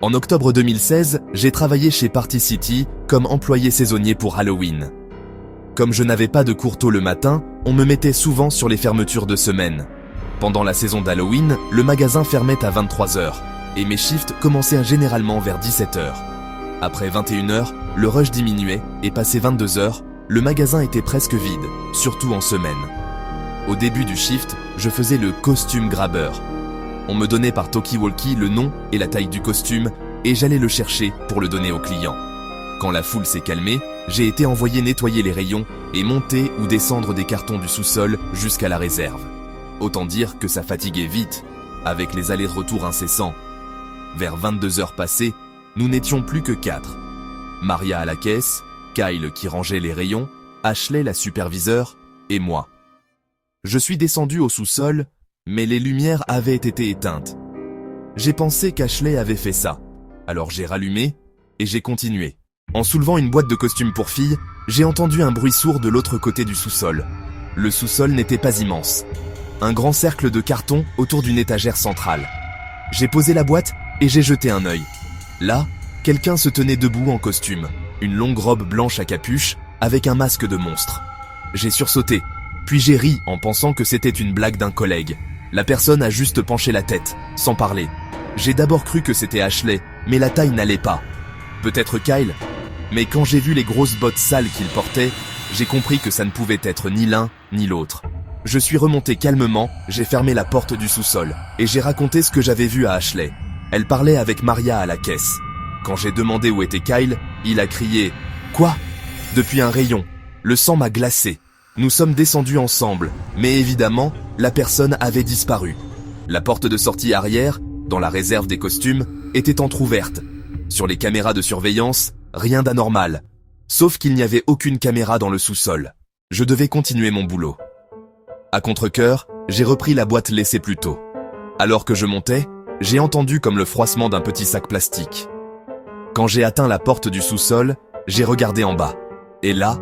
En octobre 2016, j'ai travaillé chez Party City comme employé saisonnier pour Halloween. Comme je n'avais pas de cours tôt le matin, on me mettait souvent sur les fermetures de semaine. Pendant la saison d'Halloween, le magasin fermait à 23h et mes shifts commençaient généralement vers 17h. Après 21h, le rush diminuait et passé 22h, le magasin était presque vide, surtout en semaine. Au début du shift, je faisais le costume grabbeur. On me donnait par talkie-walkie le nom et la taille du costume et j'allais le chercher pour le donner aux clients. Quand la foule s'est calmée, j'ai été envoyé nettoyer les rayons et monter ou descendre des cartons du sous-sol jusqu'à la réserve. Autant dire que ça fatiguait vite, avec les allers-retours incessants. Vers 22h passées, nous n'étions plus que 4. Maria à la caisse, Kyle qui rangeait les rayons, Ashley la superviseure et moi. Je suis descendu au sous-sol, mais les lumières avaient été éteintes. J'ai pensé qu'Ashley avait fait ça, alors j'ai rallumé et j'ai continué. En soulevant une boîte de costumes pour filles, j'ai entendu un bruit sourd de l'autre côté du sous-sol. Le sous-sol n'était pas immense. Un grand cercle de carton autour d'une étagère centrale. J'ai posé la boîte et j'ai jeté un œil. Là, quelqu'un se tenait debout en costume, une longue robe blanche à capuche avec un masque de monstre. J'ai sursauté, puis j'ai ri en pensant que c'était une blague d'un collègue. La personne a juste penché la tête, sans parler. J'ai d'abord cru que c'était Ashley, mais la taille n'allait pas. Peut-être Kyle, mais quand j'ai vu les grosses bottes sales qu'il portait, j'ai compris que ça ne pouvait être ni l'un ni l'autre. Je suis remonté calmement, j'ai fermé la porte du sous-sol, et j'ai raconté ce que j'avais vu à Ashley. Elle parlait avec Maria à la caisse. Quand j'ai demandé où était Kyle, il a crié « Quoi ?» Depuis un rayon. Le sang m'a glacé. Nous sommes descendus ensemble, mais évidemment, la personne avait disparu. La porte de sortie arrière, dans la réserve des costumes, était entrouverte. Sur les caméras de surveillance, rien d'anormal. Sauf qu'il n'y avait aucune caméra dans le sous-sol. Je devais continuer mon boulot. À contre-cœur, j'ai repris la boîte laissée plus tôt. Alors que je montais, j'ai entendu comme le froissement d'un petit sac plastique. Quand j'ai atteint la porte du sous-sol, j'ai regardé en bas. Et là,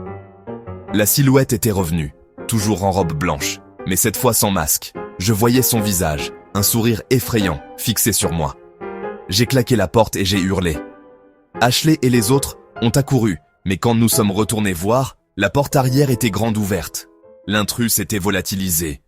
la silhouette était revenue, toujours en robe blanche, mais cette fois sans masque. Je voyais son visage, un sourire effrayant, fixé sur moi. J'ai claqué la porte et j'ai hurlé. Ashley et les autres ont accouru, mais quand nous sommes retournés voir, la porte arrière était grande ouverte. L'intrus s'était volatilisé.